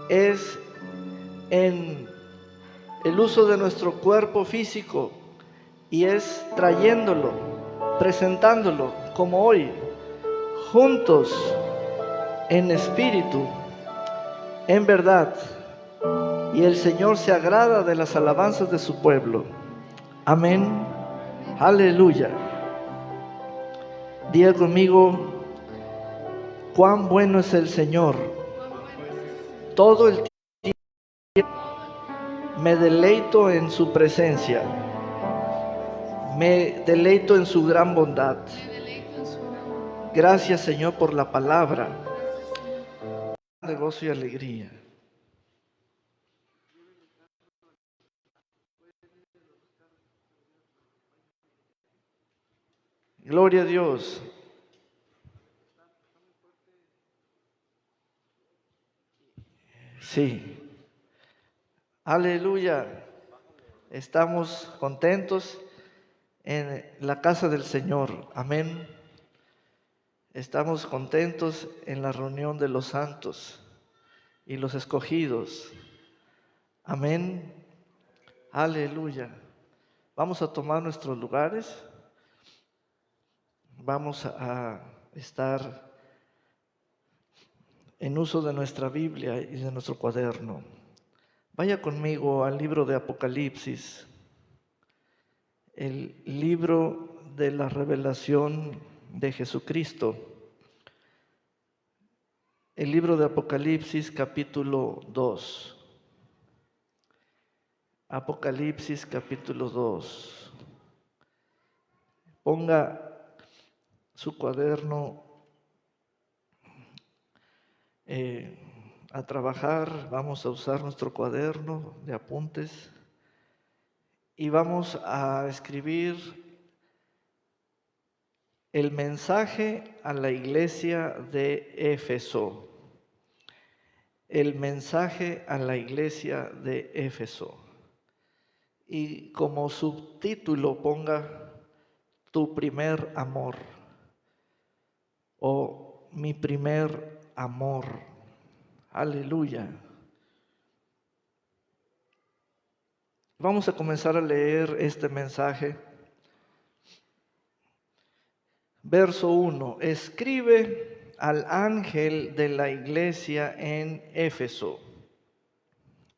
es en el uso de nuestro cuerpo físico y es trayéndolo, presentándolo como hoy, juntos en espíritu, en verdad. Y el Señor se agrada de las alabanzas de su pueblo. Amén. Aleluya. Diga conmigo, cuán bueno es el Señor. Todo el tiempo me deleito en su presencia. Me deleito en su gran bondad. Gracias, Señor, por la palabra de gozo y alegría. Gloria a Dios. Sí. Aleluya. Estamos contentos en la casa del Señor. Amén. Estamos contentos en la reunión de los santos y los escogidos. Amén. Aleluya. Vamos a tomar nuestros lugares. Vamos a estar en uso de nuestra Biblia y de nuestro cuaderno. Vaya conmigo al libro de Apocalipsis, el libro de la revelación de Jesucristo. El libro de Apocalipsis, capítulo 2. Apocalipsis, capítulo 2. Ponga su cuaderno a trabajar. Vamos a usar nuestro cuaderno de apuntes y vamos a escribir el mensaje a la iglesia de Éfeso. El mensaje a la iglesia de Éfeso. Y como subtítulo ponga tu primer amor o mi primer amor. Aleluya. Vamos a comenzar a leer este mensaje. Verso 1. Escribe al ángel de la iglesia en Éfeso.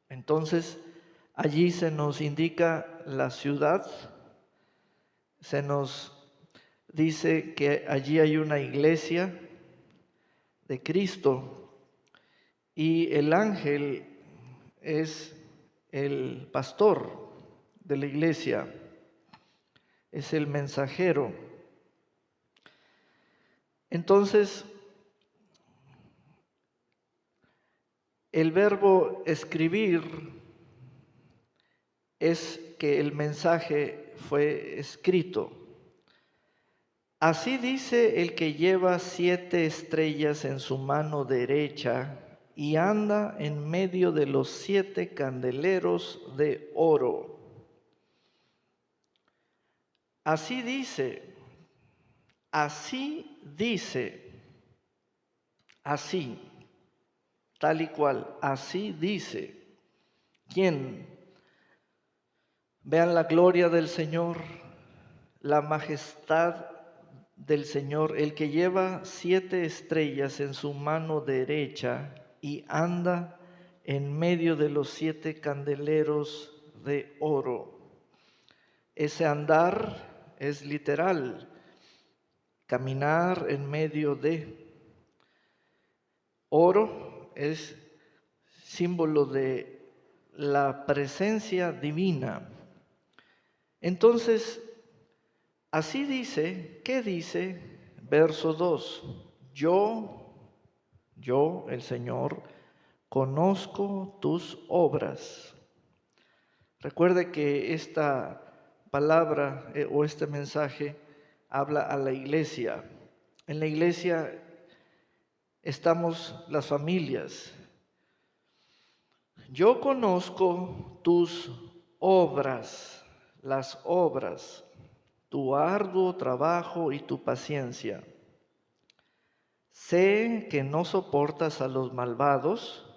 Entonces, allí se nos indica la ciudad, se nos dice que allí hay una iglesia de Cristo y el ángel es el pastor de la iglesia, es el mensajero. Entonces, el verbo escribir es que el mensaje fue escrito. Así dice el que lleva 7 estrellas en su mano derecha y anda en medio de los 7 candeleros de oro. Así dice, así, tal y cual, así dice. ¿Quién? Vean la gloria del Señor, la majestad del Señor, el que lleva 7 estrellas en su mano derecha y anda en medio de los 7 candeleros de oro. Ese andar es literal, caminar en medio de. Oro es símbolo de la presencia divina. Entonces, así dice, ¿qué dice? Verso 2. Yo, el Señor, conozco tus obras. Recuerde que esta palabra o este mensaje habla a la iglesia. En la iglesia estamos las familias. Yo conozco tus obras, las obras, tu arduo trabajo y tu paciencia. Sé que no soportas a los malvados,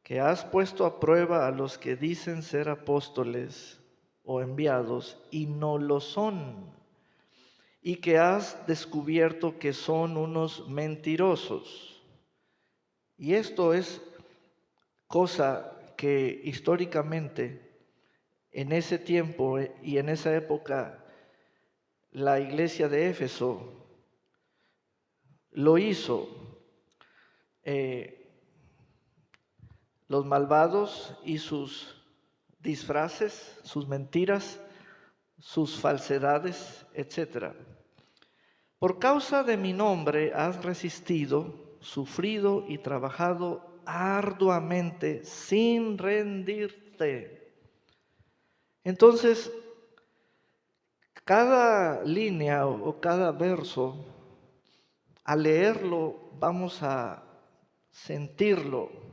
que has puesto a prueba a los que dicen ser apóstoles o enviados y no lo son, y que has descubierto que son unos mentirosos. Y esto es cosa que históricamente en ese tiempo y en esa época la iglesia de Éfeso lo hizo. Los malvados y sus disfraces, sus mentiras, sus falsedades, etc. Por causa de mi nombre has resistido, sufrido y trabajado arduamente sin rendirte. Entonces, cada línea o cada verso, al leerlo, vamos a sentirlo,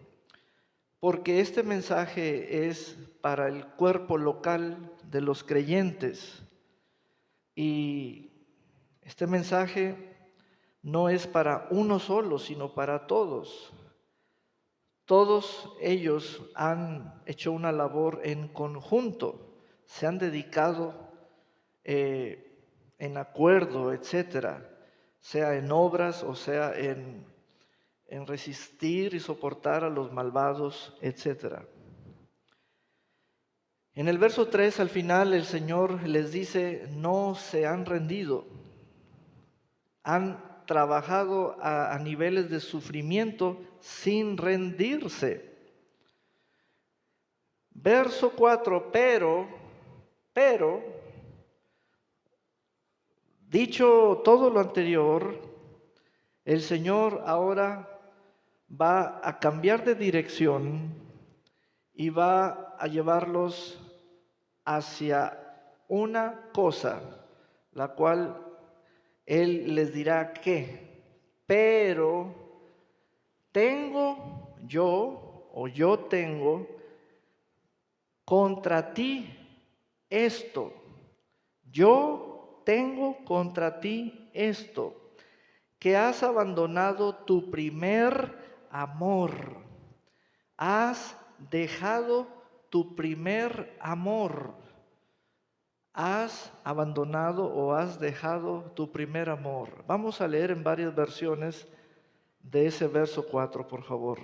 porque este mensaje es para el cuerpo local de los creyentes y este mensaje no es para uno solo, sino para todos. Todos ellos han hecho una labor en conjunto, se han dedicado en acuerdo, etcétera, sea en obras o sea en resistir y soportar a los malvados, etcétera. En el verso 3 al final el Señor les dice, no se han rendido, han trabajado a niveles de sufrimiento sin rendirse. Verso 4, pero, dicho todo lo anterior, el Señor ahora va a cambiar de dirección y va a llevarlos hacia una cosa, la cual Él les dirá que, pero tengo yo, o yo tengo, contra ti esto. Yo tengo contra ti esto, que has abandonado tu primer amor. Has dejado tu primer amor. Has abandonado o has dejado tu primer amor. Vamos a leer en varias versiones de ese verso 4, por favor.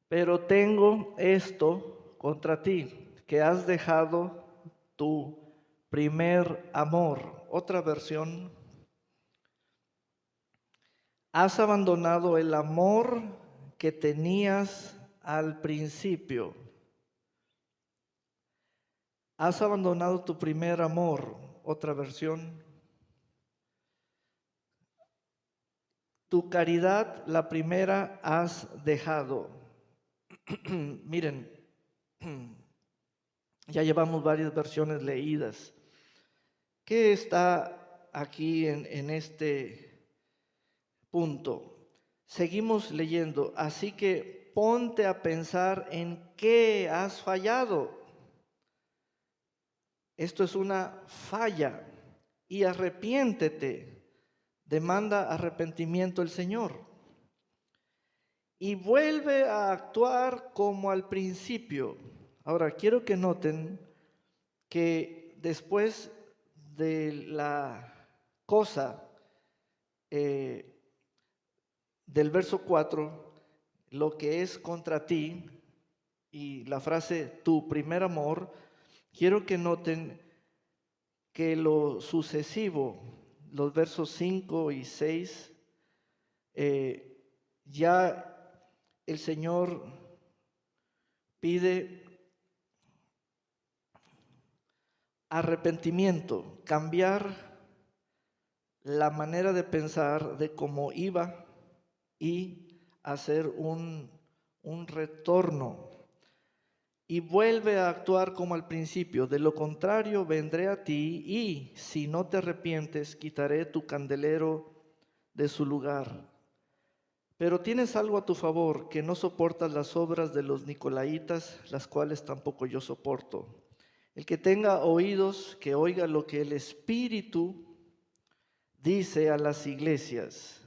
Pero tengo esto contra ti, que has dejado tu primer amor. Otra versión. Has abandonado el amor que tenías al principio. Has abandonado tu primer amor. Otra versión. Tu caridad, la primera, has dejado. Miren, ya llevamos varias versiones leídas. ¿Qué está aquí en este punto? Seguimos leyendo, así que ponte a pensar en qué has fallado. Esto es una falla y arrepiéntete. Demanda arrepentimiento el Señor. Y vuelve a actuar como al principio. Ahora, quiero que noten que después de la cosa del verso 4, lo que es contra ti, y la frase tu primer amor, quiero que noten que lo sucesivo, los versos 5 y 6, ya el Señor pide arrepentimiento, cambiar la manera de pensar de cómo iba y hacer un retorno. Y vuelve a actuar como al principio. De lo contrario, vendré a ti y, si no te arrepientes, quitaré tu candelero de su lugar. Pero tienes algo a tu favor, que no soportas las obras de los nicolaítas, las cuales tampoco yo soporto. El que tenga oídos, que oiga lo que el Espíritu dice a las iglesias.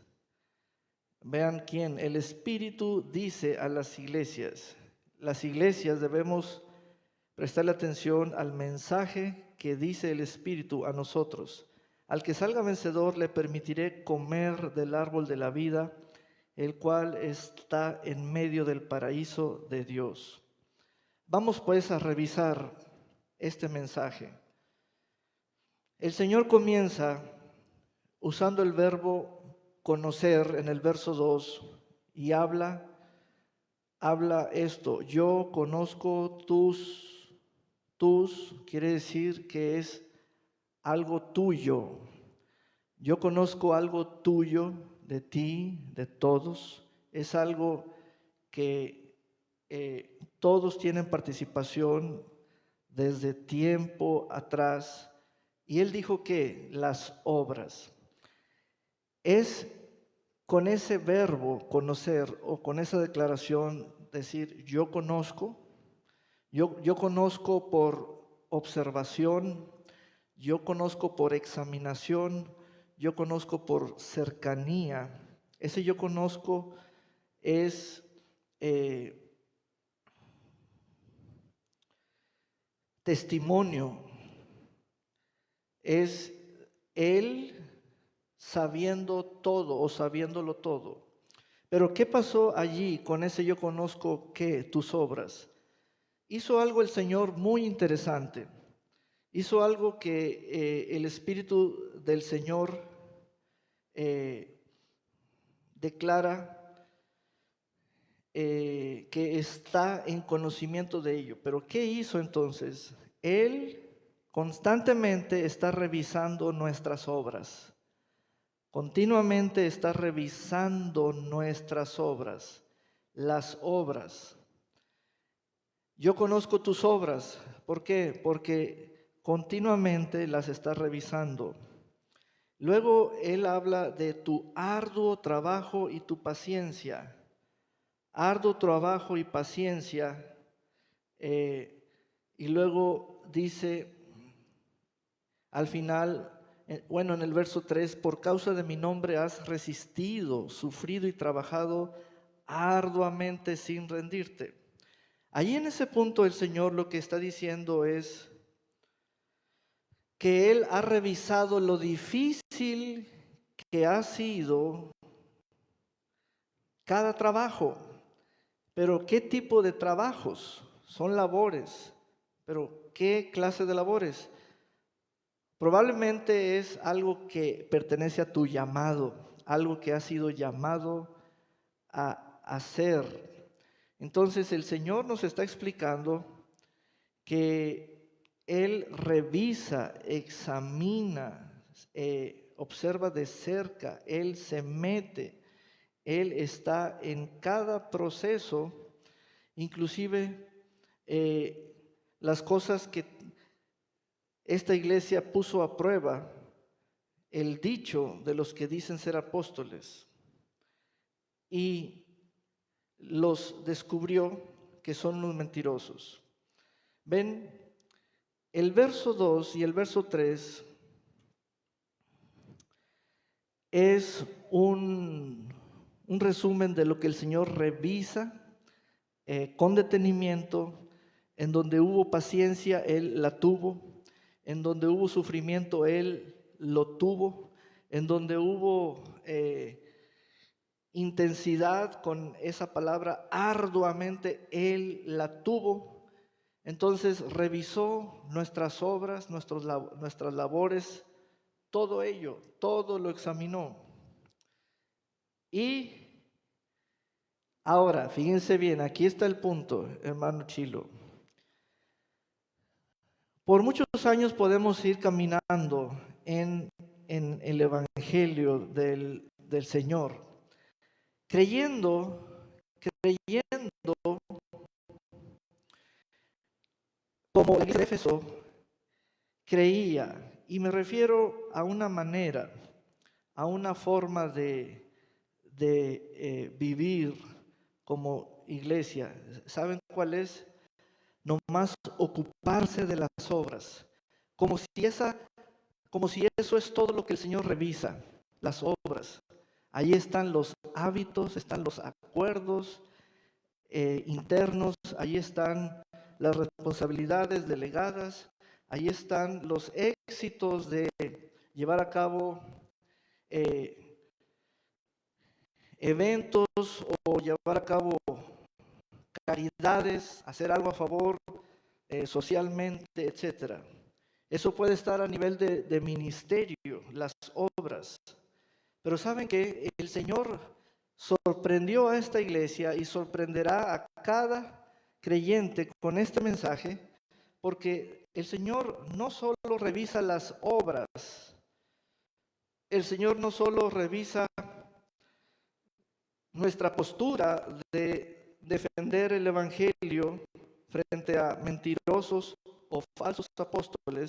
Vean quién, el Espíritu dice a las iglesias. Las iglesias debemos prestarle atención al mensaje que dice el Espíritu a nosotros. Al que salga vencedor le permitiré comer del árbol de la vida, el cual está en medio del paraíso de Dios. Vamos pues a revisar este mensaje. El Señor comienza usando el verbo conocer en el verso 2 y habla esto: yo conozco tus quiere decir que es algo tuyo. Yo conozco algo tuyo, de ti, de todos. Es algo que todos tienen participación desde tiempo atrás. Y él dijo que las obras. Es con ese verbo conocer o con esa declaración decir yo conozco. Yo conozco por observación, yo conozco por examinación, yo conozco por cercanía. Ese yo conozco es testimonio, es él sabiendo todo o sabiéndolo todo. Pero ¿qué pasó allí con ese yo conozco que tus obras? Hizo algo el Señor muy interesante. Hizo algo que el Espíritu del Señor declara que está en conocimiento de ello. Pero ¿qué hizo entonces? Él constantemente está revisando nuestras obras. Continuamente está revisando nuestras obras, las obras. Yo conozco tus obras. ¿Por qué? Porque continuamente las está revisando. Luego él habla de tu arduo trabajo y tu paciencia. Arduo trabajo y paciencia. Y luego dice al final, bueno, en el verso 3, por causa de mi nombre has resistido, sufrido y trabajado arduamente sin rendirte. Allí en ese punto el Señor lo que está diciendo es que Él ha revisado lo difícil que ha sido cada trabajo. Pero ¿qué tipo de trabajos? Son labores. Pero ¿qué clase de labores? Probablemente es algo que pertenece a tu llamado, algo que has sido llamado a hacer. Entonces el Señor nos está explicando que Él revisa, examina, observa de cerca, Él se mete, Él está en cada proceso, inclusive las cosas que esta iglesia puso a prueba, el dicho de los que dicen ser apóstoles, y los descubrió que son los mentirosos. Ven, el verso 2 y el verso 3 es un resumen de lo que el Señor revisa con detenimiento. En donde hubo paciencia, Él la tuvo. En donde hubo sufrimiento, Él lo tuvo. En donde hubo intensidad, con esa palabra arduamente, Él la tuvo. Entonces revisó nuestras obras, nuestras labores, todo ello, todo lo examinó. Y ahora, fíjense bien, aquí está el punto, hermano Chilo. Por muchos años podemos ir caminando en el Evangelio del Señor, creyendo como la iglesia de Éfeso creía, y me refiero a una manera, a una forma de vivir como iglesia. ¿Saben cuál es? Nomás ocuparse de las obras, como si como si eso es todo lo que el Señor revisa, las obras. Ahí están los hábitos, están los acuerdos internos, ahí están las responsabilidades delegadas, ahí están los éxitos de llevar a cabo eventos o llevar a cabo caridades, hacer algo a favor socialmente, etcétera. Eso puede estar a nivel de ministerio, las obras. Pero saben que el Señor sorprendió a esta iglesia y sorprenderá a cada creyente con este mensaje, porque el Señor no solo revisa las obras, el Señor no solo revisa nuestra postura de defender el Evangelio frente a mentirosos o falsos apóstoles,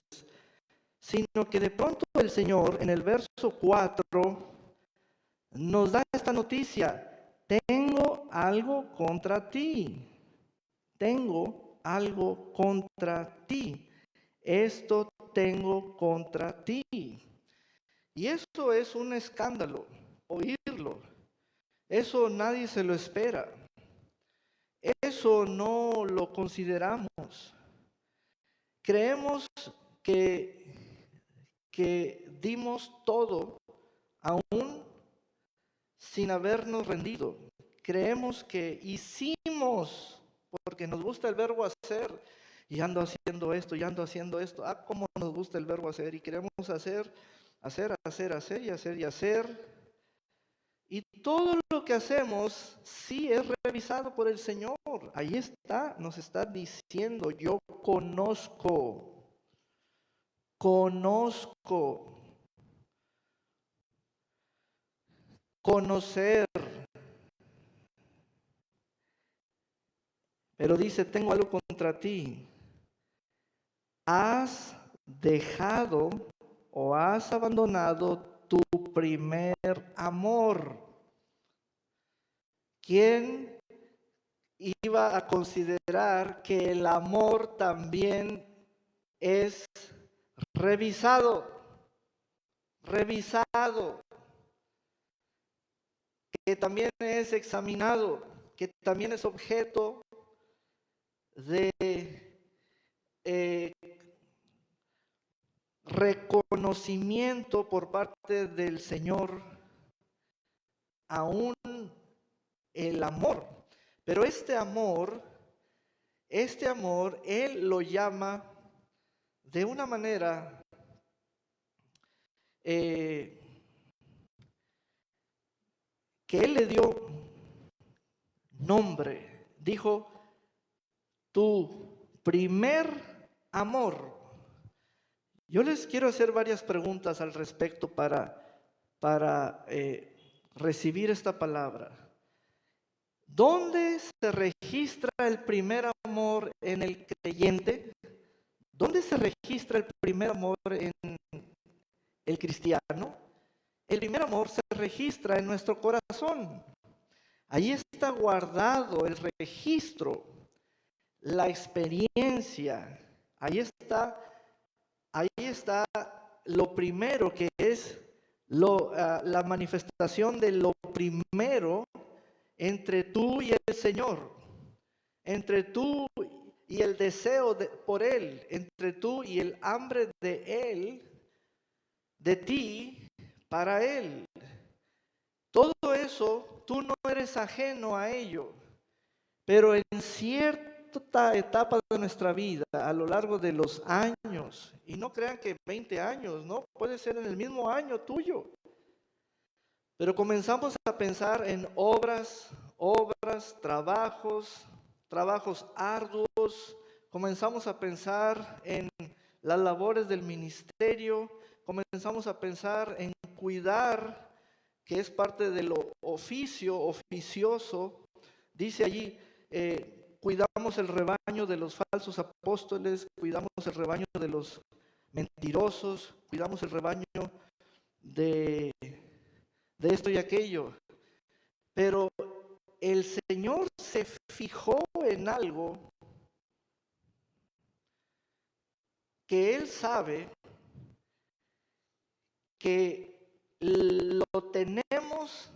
sino que de pronto el Señor en el verso 4 nos da esta noticia: tengo algo contra ti, tengo algo contra ti, esto tengo contra ti. Y eso es un escándalo, oírlo. Eso nadie se lo espera. Eso no lo consideramos. Creemos que dimos todo aún sin habernos rendido. Creemos que hicimos, porque nos gusta el verbo hacer, y ando haciendo esto, y ando haciendo esto. Cómo nos gusta el verbo hacer, y queremos hacer y hacer. Y todo lo que hacemos sí es revisado por el Señor. Ahí está, nos está diciendo: yo conozco. Conocer. Pero dice: tengo algo contra ti. Has dejado o has abandonado tu primer amor. ¿Quién iba a considerar que el amor también es revisado, que también es examinado, que también es objeto de reconocimiento por parte del Señor, aún el amor? Pero este amor, Él lo llama de una manera que Él le dio nombre. Dijo: tu primer amor. Yo les quiero hacer varias preguntas al respecto para recibir esta palabra. ¿Dónde se registra el primer amor en el creyente? ¿Dónde se registra el primer amor en el cristiano? El primer amor se registra en nuestro corazón. Ahí está guardado el registro, la experiencia. Ahí está lo primero, que es la manifestación de lo primero entre tú y el Señor, entre tú y el deseo por Él, entre tú y el hambre de Él, de ti, para Él. Todo eso, tú no eres ajeno a ello, pero en cierta etapa de nuestra vida, a lo largo de los años, y no crean que 20 años, no, puede ser en el mismo año tuyo, pero comenzamos a pensar en obras, trabajos arduos, comenzamos a pensar en las labores del ministerio, comenzamos a pensar en cuidar, que es parte de lo oficioso. Dice allí: cuidamos el rebaño de los falsos apóstoles, cuidamos el rebaño de los mentirosos, cuidamos el rebaño de esto y aquello. Pero el Señor se fijó en algo que Él sabe que lo tenemos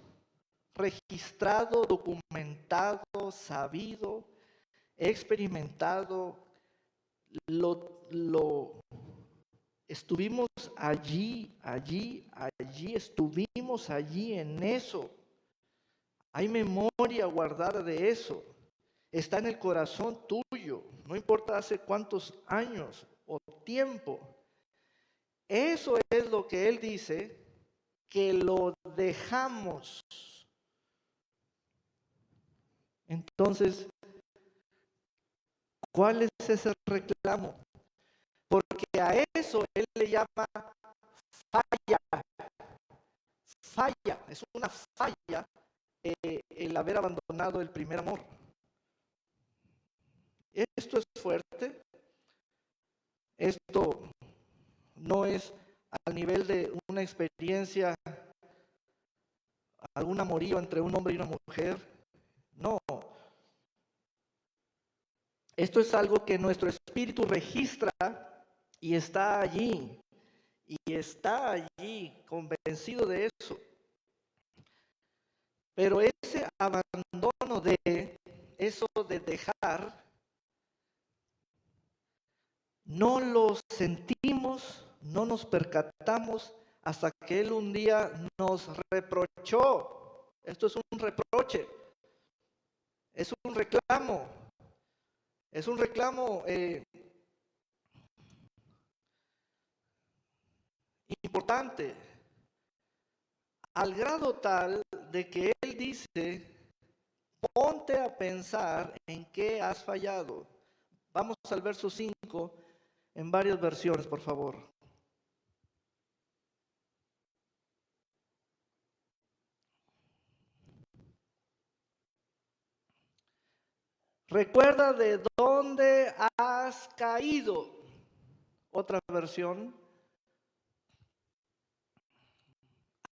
registrado, documentado, sabido, experimentado, lo estuvimos allí, estuvimos allí en eso. Hay memoria guardada de eso. Está en el corazón tuyo, no importa hace cuántos años o tiempo. Eso es lo que él dice, que lo dejamos. Entonces, ¿cuál es ese reclamo? Porque a eso él le llama falla. Falla, es una falla el haber abandonado el primer amor. Esto es fuerte. Esto no es al nivel de una experiencia, algún amorío entre un hombre y una mujer. No. Esto es algo que nuestro espíritu registra y está allí. Y está allí convencido de eso. Pero ese abandono de eso de dejar, no lo sentimos, no nos percatamos hasta que él un día nos reprochó. Esto es un reproche, es un reclamo, importante, al grado tal de que él dice: ponte a pensar en qué has fallado. Vamos al verso 5 en varias versiones, por favor. Recuerda de dónde has caído. Otra versión.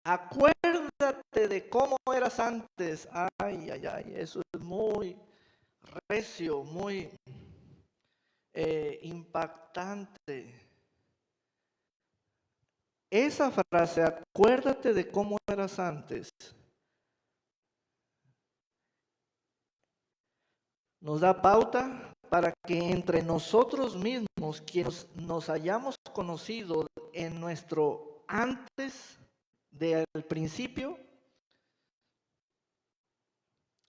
Acuérdate de cómo eras antes. Ay, ay, ay, eso es muy recio, muy impactante. Esa frase, acuérdate de cómo eras antes, nos da pauta para que entre nosotros mismos, quienes nos hayamos conocido en nuestro antes del principio,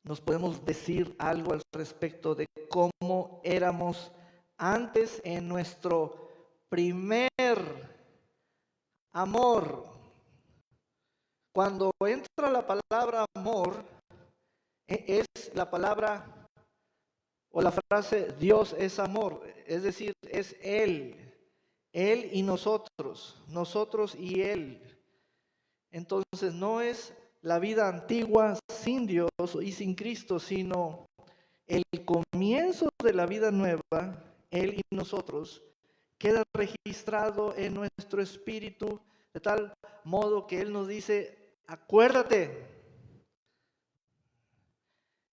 nos podemos decir algo al respecto de cómo éramos antes en nuestro primer amor. Cuando entra la palabra amor, es la palabra o la frase Dios es amor, es decir, es Él y nosotros, nosotros y Él. Entonces no es la vida antigua sin Dios y sin Cristo, sino el comienzo de la vida nueva, Él y nosotros, queda registrado en nuestro espíritu de tal modo que Él nos dice: acuérdate.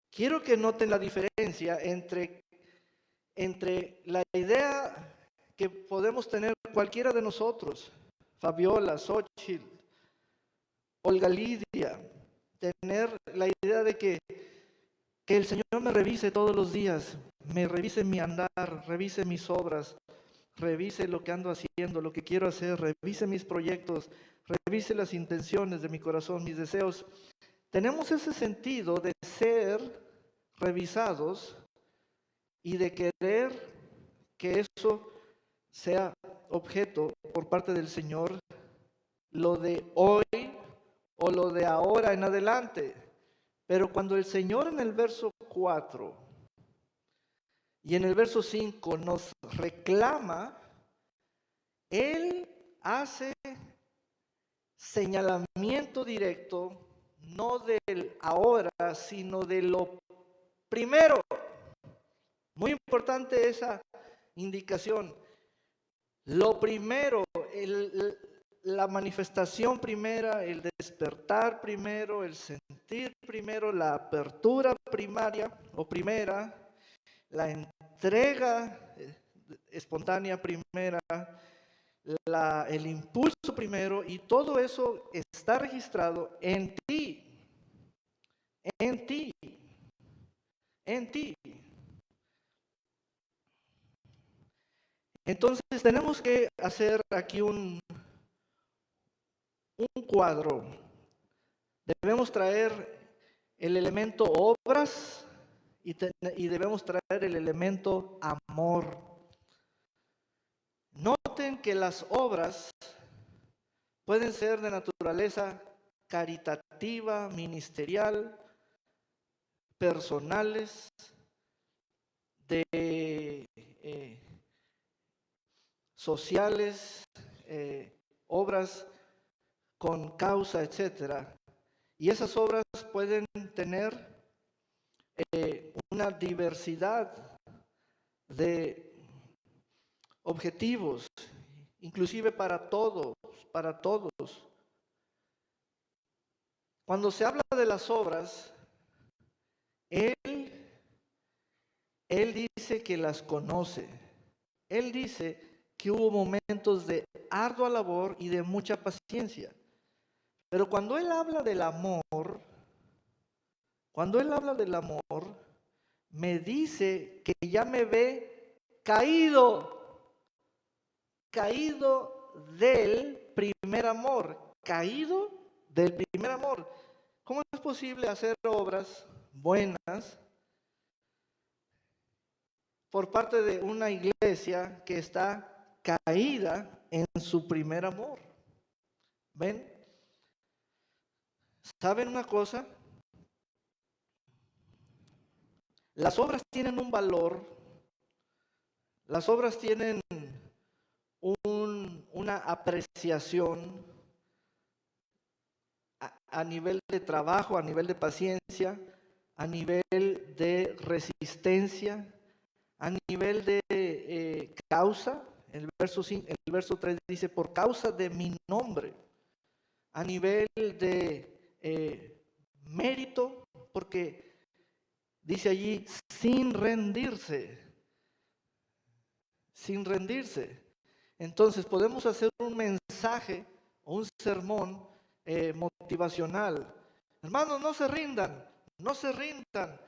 Quiero que noten la diferencia entre la idea que podemos tener cualquiera de nosotros, Fabiola, Xochitl, Olga Lidia, tener la idea de que el Señor me revise todos los días, me revise mi andar, revise mis obras, revise lo que ando haciendo, lo que quiero hacer, revise mis proyectos, revise las intenciones de mi corazón, mis deseos. Tenemos ese sentido de ser revisados y de querer que eso sea objeto por parte del Señor, lo de hoy o lo de ahora en adelante. Pero cuando el Señor en el verso 4 y en el verso 5 nos reclama, Él hace señalamiento directo, no del ahora, sino de lo primero. Muy importante esa indicación. Lo primero, la manifestación primera, el despertar primero, el sentir primero, la apertura primaria o primera, la entrega espontánea primera, el impulso primero, y todo eso está registrado en ti, en ti, en ti. Entonces tenemos que hacer aquí un cuadro. Debemos traer el elemento obras y debemos traer el elemento amor. Noten que las obras pueden ser de naturaleza caritativa, ministerial, personales, de sociales, obras con causa, etcétera. Y esas obras pueden tener una diversidad de objetivos, inclusive para todos, para todos. Cuando se habla de las obras, Él dice que las conoce. Él dice que hubo momentos de ardua labor y de mucha paciencia. Pero cuando Él habla del amor, me dice que ya me ve caído del primer amor, caído del primer amor. ¿Cómo es posible hacer obras buenas por parte de una iglesia que está caída en su primer amor? ¿Ven? ¿Saben una cosa? Las obras tienen un valor, las obras tienen una apreciación a nivel de trabajo, a nivel de paciencia, a nivel de resistencia, a nivel de causa. El verso 3 dice, por causa de mi nombre. A nivel de mérito, porque dice allí, sin rendirse. Sin rendirse. Entonces podemos hacer un mensaje o un sermón motivacional. Hermanos, no se rindan, no se rindan,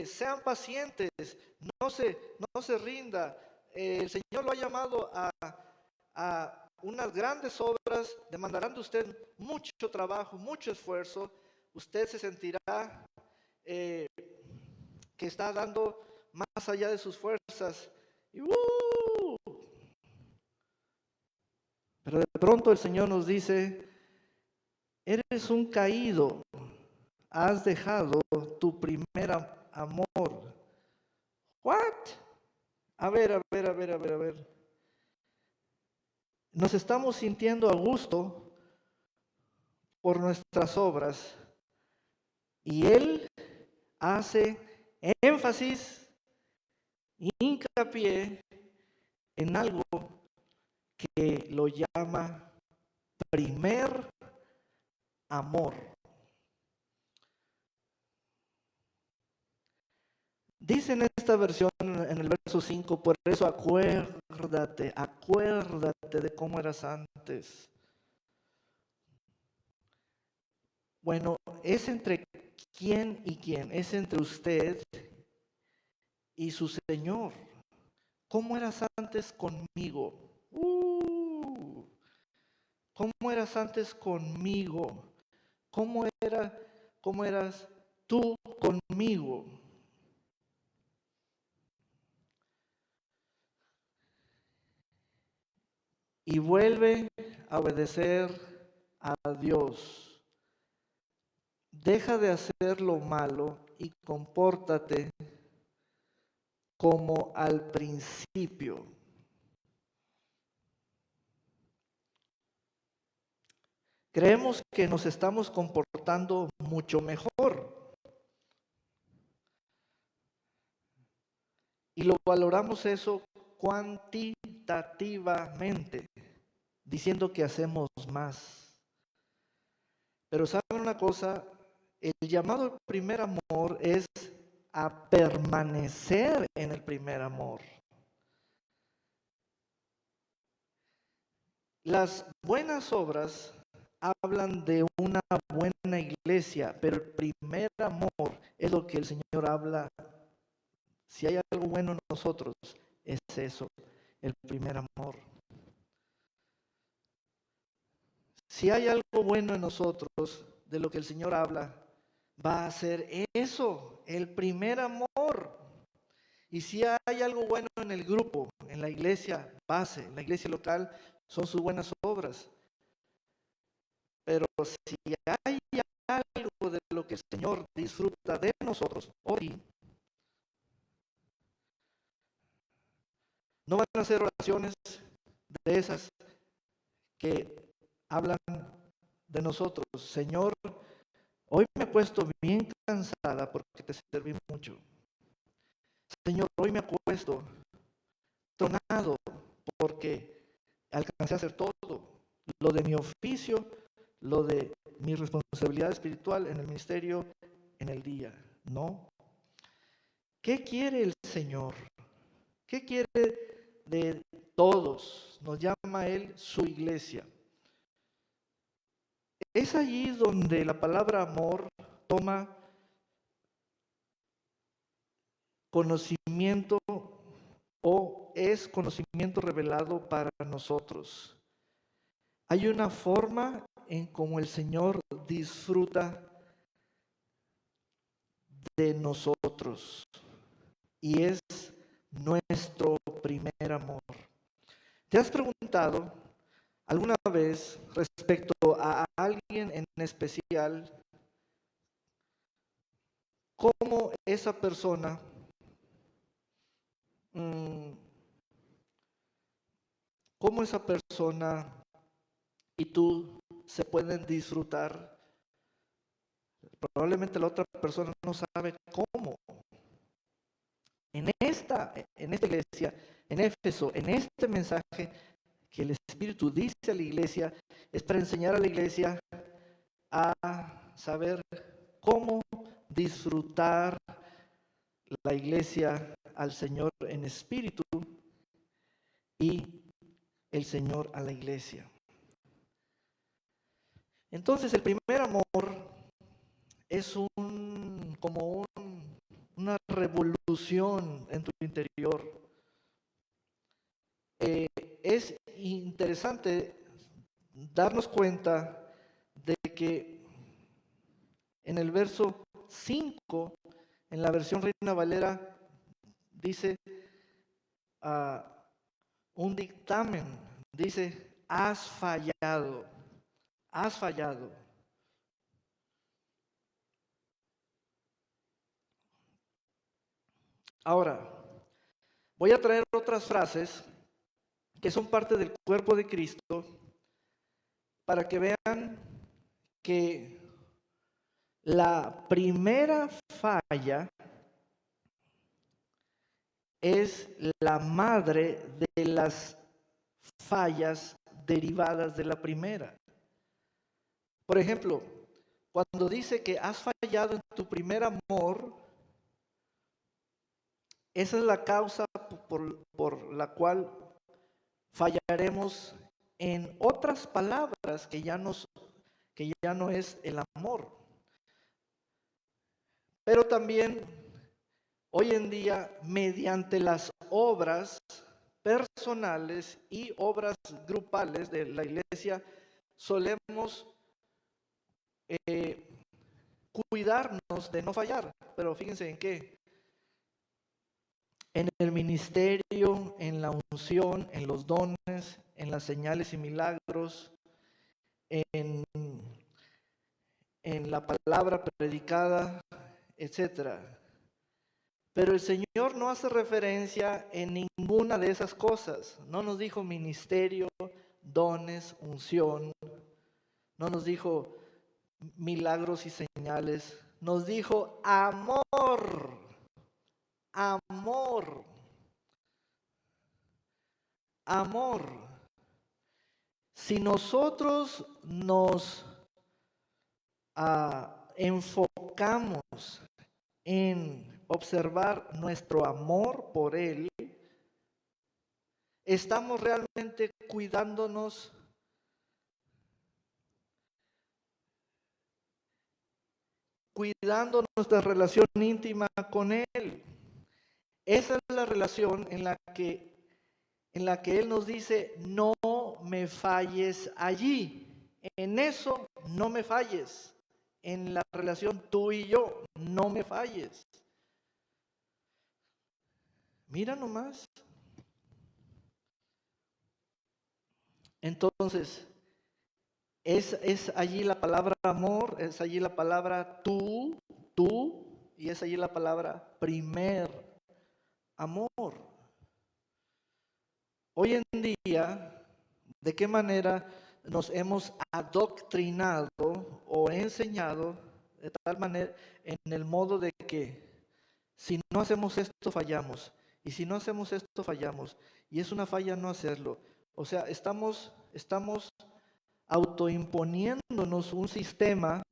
sean pacientes, no se rinda. El Señor lo ha llamado a unas grandes obras, demandarán de usted mucho trabajo, mucho esfuerzo. Usted se sentirá que está dando más allá de sus fuerzas. Y, pero de pronto el Señor nos dice, eres un caído, has dejado tu primer amor. ¿What? A ver. Nos estamos sintiendo a gusto por nuestras obras y Él hace énfasis, hincapié en algo que lo llama primer amor. Dice en esta versión, en el verso 5, por eso acuérdate de cómo eras antes. Bueno, es entre quién y quién, es entre usted y su Señor. ¿Cómo eras antes conmigo? ¿Cómo eras antes conmigo? ¿Cómo eras tú conmigo? Y vuelve a obedecer a Dios. Deja de hacer lo malo y compórtate como al principio. Creemos que nos estamos comportando mucho mejor. Y lo valoramos eso cuantitativamente, diciendo que hacemos más. Pero ¿saben una cosa? El llamado al primer amor es a permanecer en el primer amor. Las buenas obras hablan de una buena iglesia, pero el primer amor es lo que el Señor habla. Si hay algo bueno en nosotros, es eso, el primer amor. Si hay algo bueno en nosotros, de lo que el Señor habla, va a ser eso, el primer amor. Y si hay algo bueno en el grupo, en la iglesia base, en la iglesia local, son sus buenas obras. Pero si hay algo de lo que el Señor disfruta de nosotros hoy, no van a ser oraciones de esas que hablan de nosotros. Señor, hoy me he puesto bien cansada porque te serví mucho. Señor, hoy me acuesto tronado porque alcancé a hacer todo. Lo de mi oficio, lo de mi responsabilidad espiritual en el ministerio, en el día. No. ¿Qué quiere el Señor? ¿Qué quiere de todos? Nos llama Él su iglesia. Es allí donde la palabra amor toma conocimiento o es conocimiento revelado para nosotros. Hay una forma en cómo el Señor disfruta de nosotros y es nuestro primer amor. ¿Te has preguntado alguna vez respecto a alguien en especial cómo esa persona cómo esa persona y tú se pueden disfrutar? Probablemente la otra persona no sabe cómo. En esta iglesia, en Éfeso, en este mensaje que el Espíritu dice a la iglesia, es para enseñar a la iglesia a saber cómo disfrutar la iglesia al Señor en espíritu y el Señor a la iglesia. Entonces el primer amor es una revolución en tu interior. Es interesante darnos cuenta de que en el verso 5, en la versión Reina Valera, dice un dictamen, dice, has fallado, has fallado. Ahora, voy a traer otras frases que son parte del cuerpo de Cristo para que vean que la primera falla es la madre de las fallas derivadas de la primera. Por ejemplo, cuando dice que has fallado en tu primer amor, esa es la causa por la cual fallaremos en otras palabras que ya no es el amor. Pero también hoy en día, mediante las obras personales y obras grupales de la iglesia, solemos cuidarnos de no fallar. Pero fíjense en qué. En el ministerio, en la unción, en los dones, en las señales y milagros, en la palabra predicada, etcétera. Pero el Señor no hace referencia en ninguna de esas cosas. No nos dijo ministerio, dones, unción. No nos dijo milagros y señales. Nos dijo amor. Amor. Amor. Si nosotros nos enfocamos en observar nuestro amor por Él, estamos realmente cuidándonos cuidando nuestra relación íntima con Él. Esa es la relación en la que Él nos dice, no me falles allí. En eso no me falles. En la relación tú y yo, no me falles. Mira nomás. Entonces, es allí la palabra amor, es allí la palabra tú, y es allí la palabra primer amor. Hoy en día, ¿de qué manera nos hemos adoctrinado o enseñado de tal manera en el modo de que si no hacemos esto fallamos, y si no hacemos esto fallamos, y es una falla no hacerlo? O sea, estamos autoimponiéndonos un sistema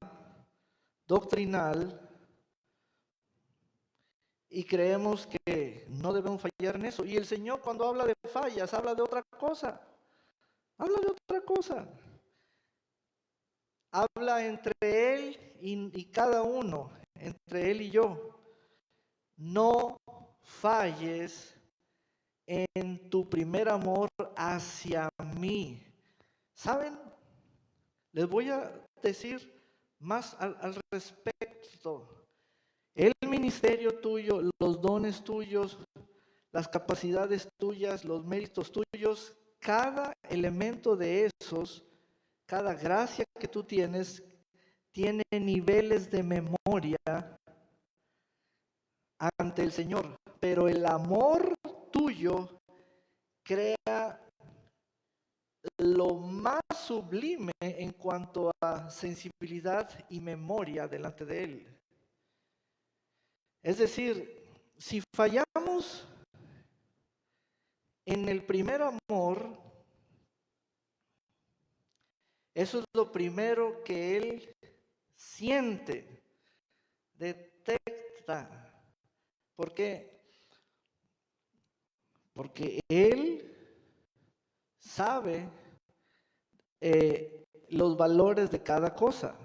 doctrinal y creemos que no debemos fallar en eso. Y el Señor, cuando habla de fallas, habla de otra cosa. Habla de otra cosa. Habla entre Él y cada uno, entre Él y yo. No falles en tu primer amor hacia mí. ¿Saben? Les voy a decir más al respecto. El ministerio tuyo, los dones tuyos, las capacidades tuyas, los méritos tuyos, cada elemento de esos, cada gracia que tú tienes, tiene niveles de memoria ante el Señor. Pero el amor tuyo crea lo más sublime en cuanto a sensibilidad y memoria delante de Él. Es decir, si fallamos en el primer amor, eso es lo primero que Él siente, detecta. ¿Por qué? Porque Él sabe los valores de cada cosa.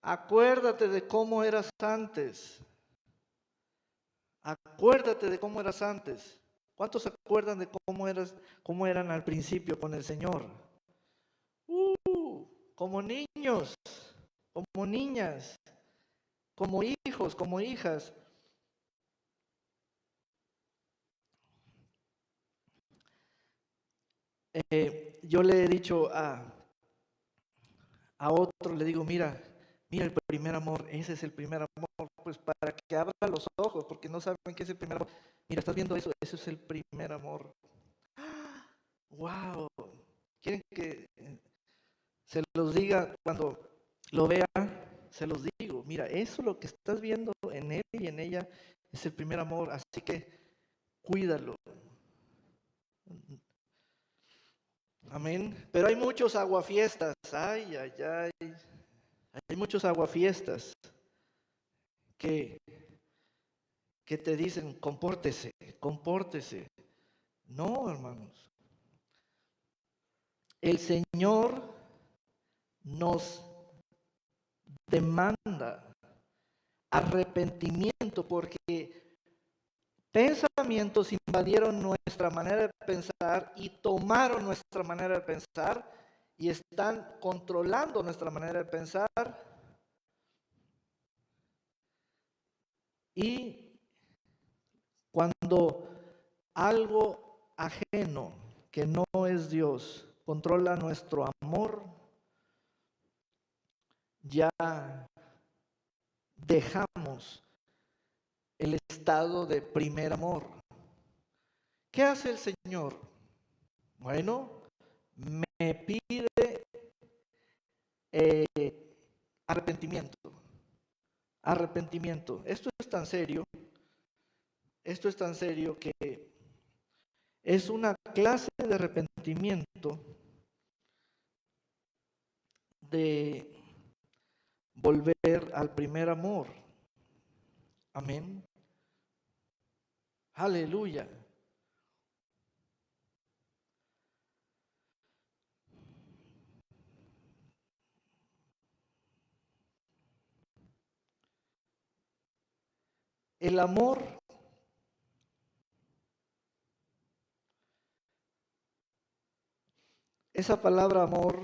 Acuérdate de cómo eras antes. Acuérdate de cómo eras antes. ¿Cuántos se acuerdan de cómo eran al principio con el Señor? Como niños, como niñas, como hijos, como hijas. Yo le he dicho a otro, le digo, mira el primer amor, ese es el primer amor, pues para que abra los ojos, porque no saben qué es el primer amor. Mira, ¿estás viendo eso? Eso es el primer amor. ¡Wow! ¿Quieren que se los diga cuando lo vea? Se los digo, mira, eso lo que estás viendo en él y en ella es el primer amor, así que cuídalo. Amén. Pero hay muchos aguafiestas, ay, ay, ay. Hay muchos aguafiestas que, que te dicen, compórtese, compórtese. No, hermanos. El Señor nos demanda arrepentimiento porque pensamientos invadieron nuestra manera de pensar y tomaron nuestra manera de pensar y están controlando nuestra manera de pensar. Y cuando algo ajeno que no es Dios controla nuestro amor, ya dejamos el estado de primer amor. ¿Qué hace el Señor? Bueno, me pide eh, arrepentimiento. Arrepentimiento. Esto es tan serio que es una clase de arrepentimiento de volver al primer amor. Amén. Aleluya. El amor esa palabra amor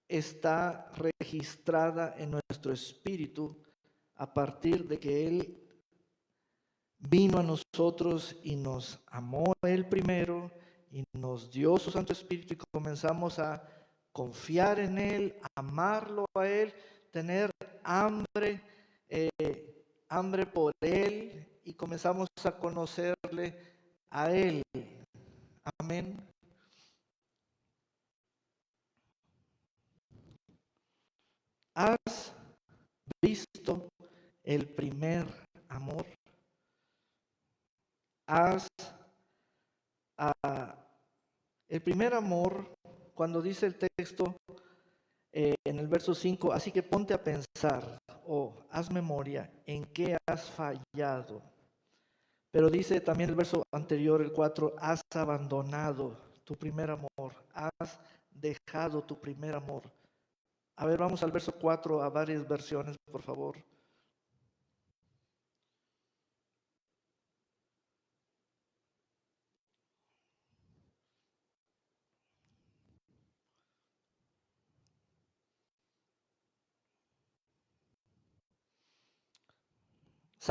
está registrada en nuestro espíritu a partir de que Él vino a nosotros y nos amó Él primero y nos dio su Santo Espíritu y comenzamos a confiar en Él, amarlo a Él, tener hambre, hambre por Él y comenzamos a conocerle a Él. Amén. ¿Has visto el primer amor? El primer amor, cuando dice el texto en el verso 5, así que ponte a pensar o haz memoria en qué has fallado. Pero dice también el verso anterior, el 4, has abandonado tu primer amor, has dejado tu primer amor. A ver, vamos al verso 4, a varias versiones, por favor.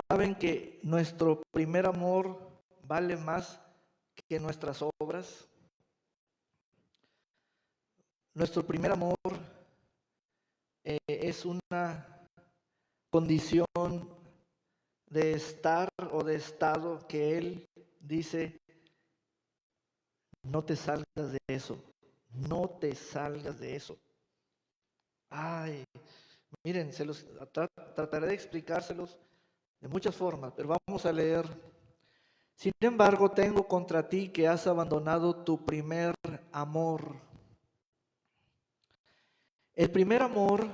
¿Saben que nuestro primer amor vale más que nuestras obras? Nuestro primer amor es una condición de estar o de estado que Él dice, no te salgas de eso, no te salgas de eso. Ay, miren, trataré de explicárselos de muchas formas, pero vamos a leer. Sin embargo, tengo contra ti que has abandonado tu primer amor. El primer amor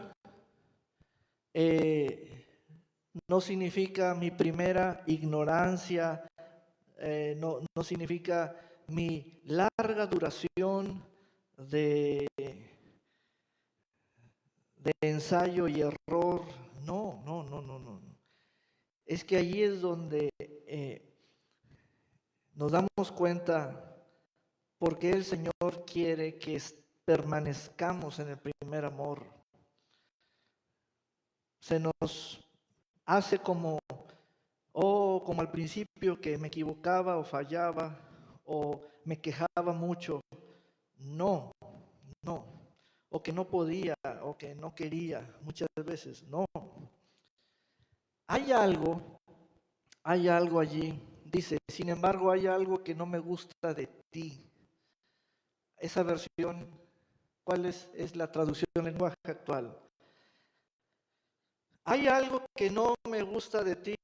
no significa mi primera ignorancia, no significa mi larga duración de ensayo y error. No. Es que allí es donde nos damos cuenta por qué el Señor quiere que permanezcamos en el primer amor. Se nos hace como al principio que me equivocaba o fallaba o me quejaba mucho. No. O que no podía o que no quería muchas veces. No. Hay algo allí. Dice, sin embargo, hay algo que no me gusta de ti. Esa versión, ¿cuál es la traducción en lenguaje actual? Hay algo que no me gusta de ti.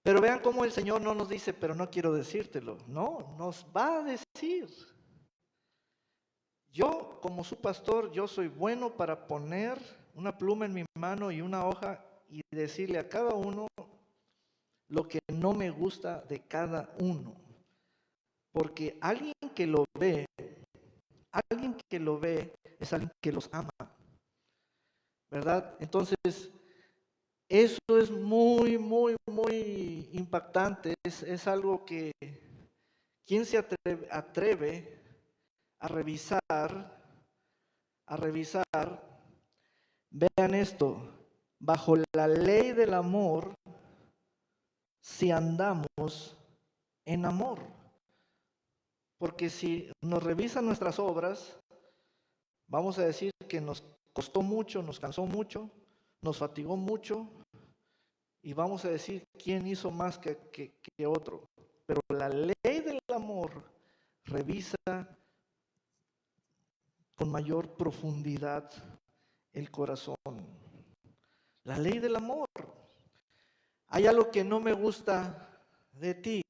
Pero vean cómo el Señor no nos dice, pero no quiero decírtelo. No, nos va a decir. Yo, como su pastor, yo soy bueno para poner una pluma en mi mano y una hoja y decirle a cada uno lo que no me gusta de cada uno. Porque alguien que lo ve es alguien que los ama. ¿Verdad? Entonces, eso es muy impactante. Es algo que, ¿quién se atreve a revisar? Vean esto, bajo la ley del amor, si andamos en amor. Porque si nos revisan nuestras obras, vamos a decir que nos costó mucho, nos cansó mucho, nos fatigó mucho, y vamos a decir quién hizo más que otro. Pero la ley del amor revisa con mayor profundidad el corazón. La ley del amor. Hay algo que no me gusta de ti.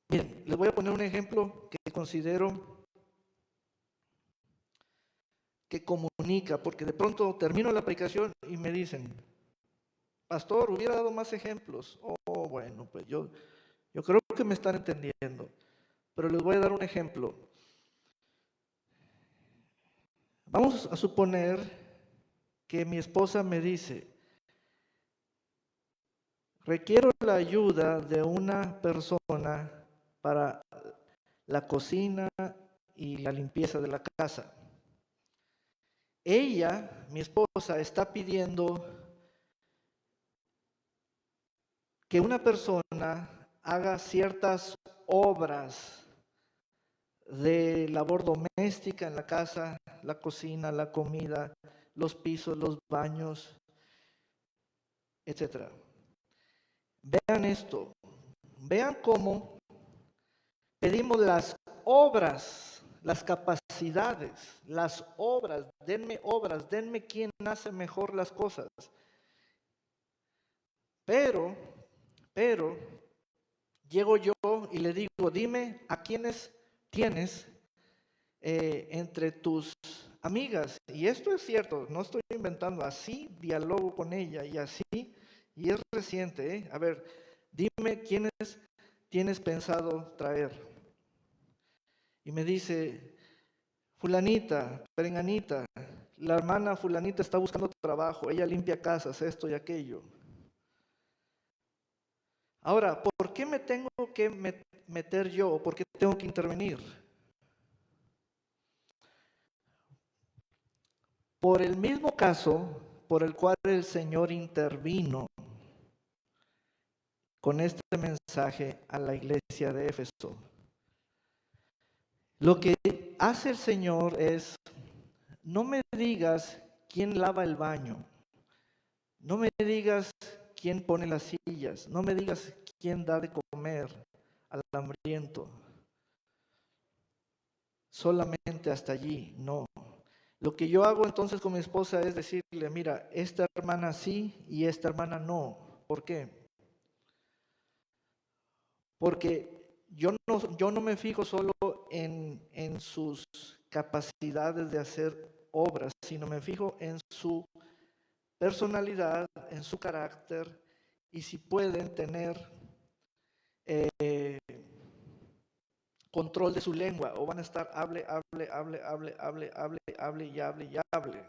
Miren, les voy a poner un ejemplo que considero que comunica, porque de pronto termino la predicación y me dicen, pastor, hubiera dado más ejemplos. Oh, bueno, pues yo creo que me están entendiendo. pero les voy a dar un ejemplo. Vamos a suponer que mi esposa me dice, requiero la ayuda de una persona para la cocina y la limpieza de la casa. Ella, mi esposa, está pidiendo que una persona haga ciertas obras de labor doméstica en la casa, la cocina, la comida, los pisos, los baños, etc. Vean esto, vean cómo pedimos las obras, las capacidades, las obras, denme quien hace mejor las cosas. Pero, llego yo y le digo, dime a quiénes tienes entre tus amigas. Y esto es cierto, no estoy inventando, así dialogo con ella y así, y es reciente, ¿eh? A ver, dime quiénes tienes pensado traer. Y me dice, fulanita, perenganita, la hermana fulanita está buscando trabajo, ella limpia casas, esto y aquello. Ahora, ¿por qué me tengo que meter yo? ¿Por qué tengo que intervenir? Por el mismo caso por el cual el Señor intervino con este mensaje a la iglesia de Éfeso. Lo que hace el Señor es, no me digas quién lava el baño, no me digas quién pone las sillas, no me digas quién da de comer al hambriento. Solamente hasta allí, no. Lo que yo hago entonces con mi esposa es decirle, mira, esta hermana sí y esta hermana no. ¿Por qué? Porque yo no me fijo solo en sus capacidades de hacer obras, sino me fijo en su personalidad, en su carácter y si pueden tener control de su lengua o van a estar hable y hable.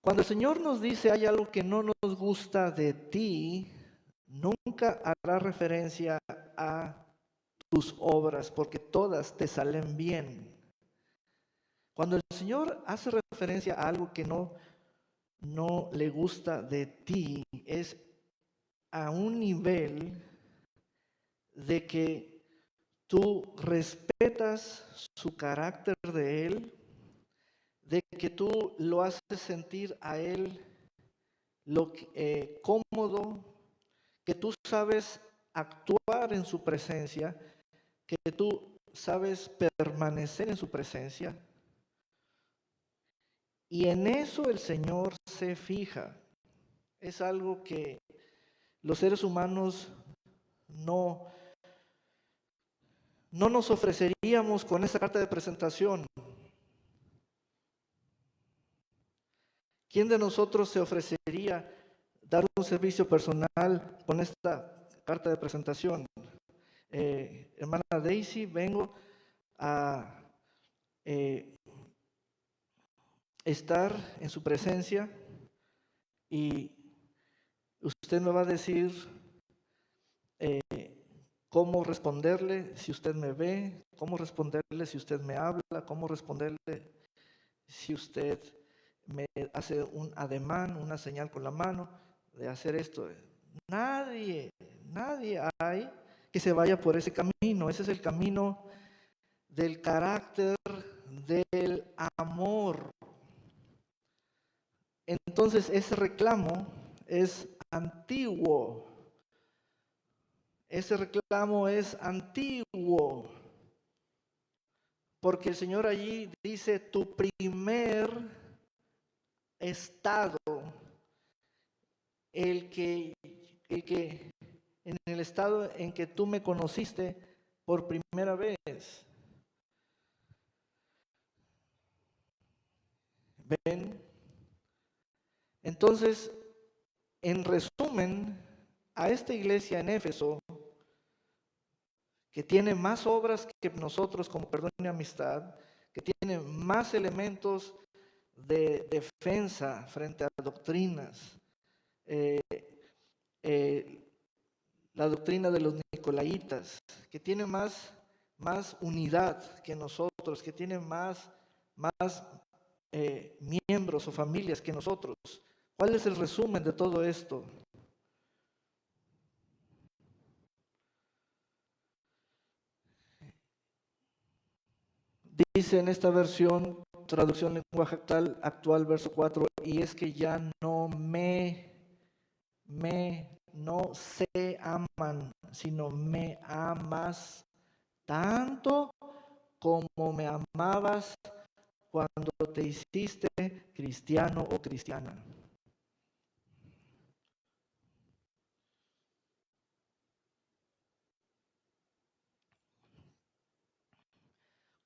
Cuando el Señor nos dice hay algo que no nos gusta de ti, nunca hará referencia a tus obras porque todas te salen bien. Cuando el Señor hace referencia a algo que no le gusta de ti, es a un nivel de que tú respetas su carácter de Él, de que tú lo haces sentir a Él cómodo, que tú sabes actuar en su presencia, que tú sabes permanecer en su presencia. Y en eso el Señor se fija. Es algo que los seres humanos no nos ofreceríamos con esta carta de presentación. ¿Quién de nosotros se ofrecería dar un servicio personal con esta carta de presentación? Hermana Daisy, vengo a estar en su presencia y usted me va a decir cómo responderle si usted me ve, cómo responderle si usted me habla, cómo responderle si usted me hace un ademán, una señal con la mano de hacer esto. Nadie hay que se vaya por ese camino. Ese es el camino del carácter, del amor. Entonces ese reclamo es antiguo. Ese reclamo es antiguo. Porque el Señor allí dice, tu primer estado, el que en el estado en que tú me conociste por primera vez. ¿Ven? Entonces, en resumen, a esta iglesia en Éfeso, que tiene más obras que nosotros como perdón y amistad, que tiene más elementos de defensa frente a doctrinas. Eh, eh, la doctrina de los nicolaitas, que tiene más unidad que nosotros, que tiene más miembros o familias que nosotros. ¿Cuál es el resumen de todo esto? Dice en esta versión, traducción lenguaje actual, verso 4, y es que ya no se aman, sino me amas tanto como me amabas cuando te hiciste cristiano o cristiana.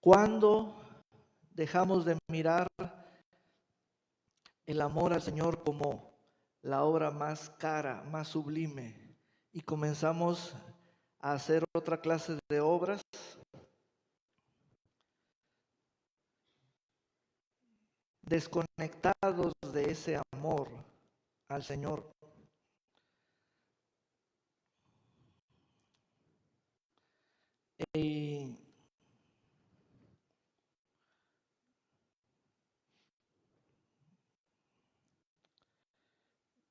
Cuando dejamos de mirar el amor al Señor como la obra más cara, más sublime, y comenzamos a hacer otra clase de obras, desconectados de ese amor al Señor. Y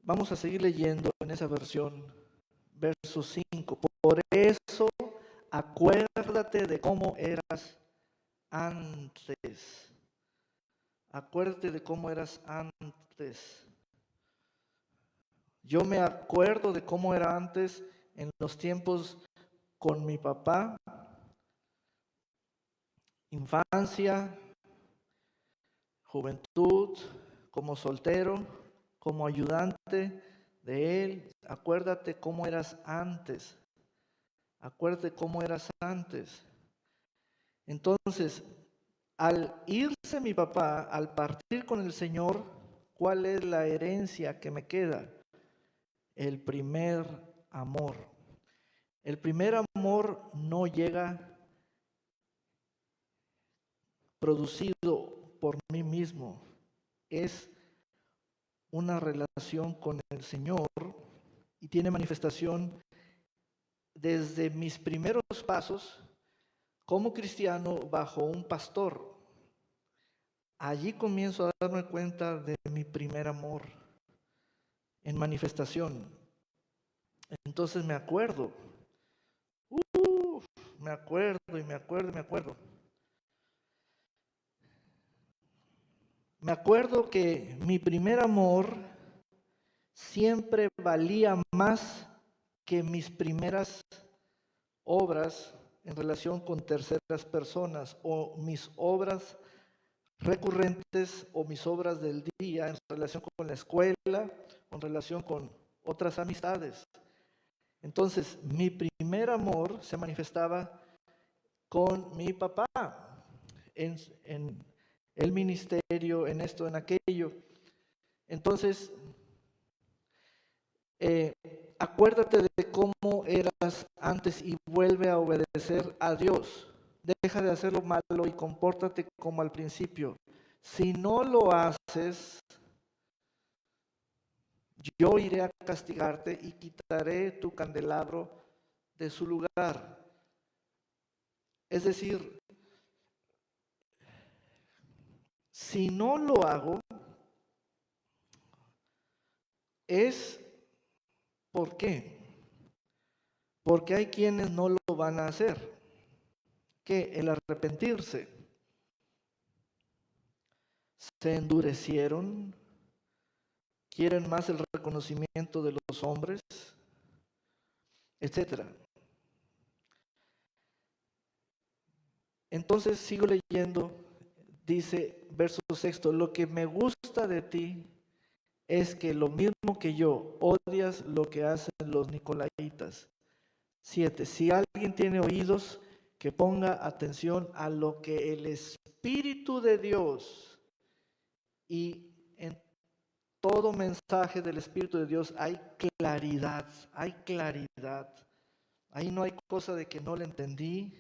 vamos a seguir leyendo en esa versión, verso 5. Por eso, acuérdate de cómo eras antes. Acuérdate de cómo eras antes. Yo me acuerdo de cómo era antes en los tiempos con mi papá, infancia, juventud, como soltero, como ayudante de él. Acuérdate cómo eras antes. Acuérdate cómo eras antes. Entonces, al irse mi papá, al partir con el Señor, ¿cuál es la herencia que me queda? El primer amor. El primer amor no llega producido por mí mismo, es una relación con el Señor y tiene manifestación desde mis primeros pasos como cristiano bajo un pastor. Allí comienzo a darme cuenta de mi primer amor en manifestación. Entonces me acuerdo, me acuerdo y me acuerdo y me acuerdo. Me acuerdo que mi primer amor siempre valía más que mis primeras obras en relación con terceras personas o mis obras recurrentes o mis obras del día en relación con la escuela, en relación con otras amistades. Entonces, mi primer amor se manifestaba con mi papá en el ministerio, en esto, en aquello. Entonces, acuérdate de cómo eras antes y vuelve a obedecer a Dios. Deja de hacer lo malo y compórtate como al principio. Si no lo haces, yo iré a castigarte y quitaré tu candelabro de su lugar. Es decir, si no lo hago, es ¿por qué? Porque hay quienes no lo van a hacer. Que el arrepentirse se endurecieron, quieren más el reconocimiento de los hombres, etcétera. Entonces sigo leyendo, dice verso 6, lo que me gusta de ti es que lo mismo que yo odias lo que hacen los nicolaitas. 7, si alguien tiene oídos, que ponga atención a lo que el Espíritu de Dios, y en todo mensaje del Espíritu de Dios hay claridad, hay claridad. Ahí no hay cosa de que no le entendí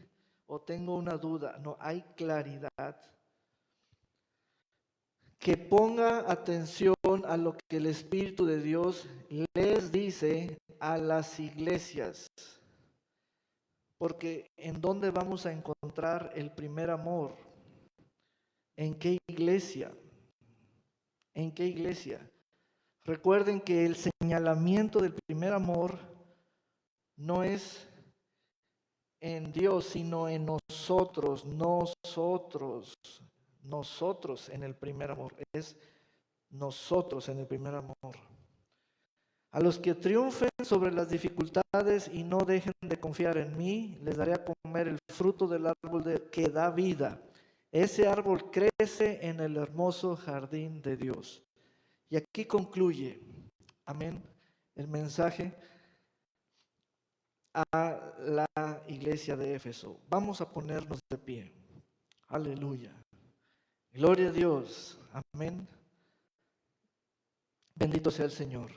o tengo una duda. No, hay claridad. Que ponga atención a lo que el Espíritu de Dios les dice a las iglesias. Porque ¿en dónde vamos a encontrar el primer amor? ¿En qué iglesia? ¿En qué iglesia? Recuerden que el señalamiento del primer amor no es en Dios, sino en nosotros, nosotros en el primer amor, es nosotros en el primer amor. A los que triunfen sobre las dificultades y no dejen de confiar en mí, les daré a comer el fruto del árbol que da vida. Ese árbol crece en el hermoso jardín de Dios. Y aquí concluye, amén, el mensaje a la iglesia de Éfeso. Vamos a ponernos de pie. Aleluya. Gloria a Dios. Amén. Bendito sea el Señor.